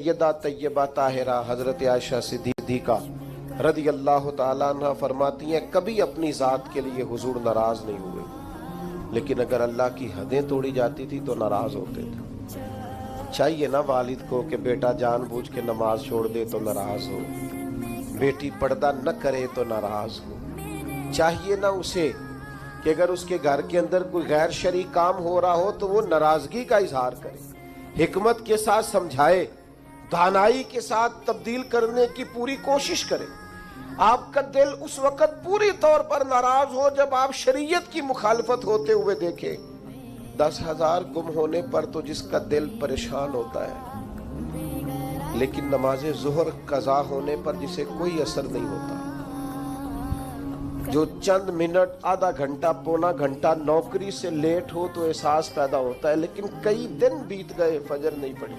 सैयदा तैयबा ताहिरा हजरत Ayesha Siddiqa रदी अल्लाह ताला अन्हा फरमाती हैं, कभी अपनी जात के लिए हुजूर नाराज नहीं हुए, लेकिन अगर अल्लाह की हदें तोड़ी जाती थी तो नाराज होते थे। चाहिए ना वालिद को कि बेटा जानबूझ के नमाज छोड़ दे तो नाराज हो, बेटी पर्दा न करे तो नाराज हो। चाहिए ना उसे कि अगर उसके घर के अंदर कोई गैर शरई काम हो रहा हो तो वो नाराजगी का इजहार करे, हिकमत के साथ समझाए, दानाई के साथ तब्दील करने की पूरी कोशिश करे। आपका दिल उस वक्त पूरी तौर पर नाराज हो जब आप शरीयत की मुखालफत होते हुए देखें। 10,000 गुम होने पर तो जिसका दिल परेशान होता है, लेकिन नमाज़े ज़ुहर कज़ा होने पर जिसे कोई असर नहीं होता। जो चंद मिनट, आधा घंटा, पौना घंटा नौकरी से लेट हो तो एहसास पैदा होता है, लेकिन कई दिन बीत गए फजर नहीं पड़ी।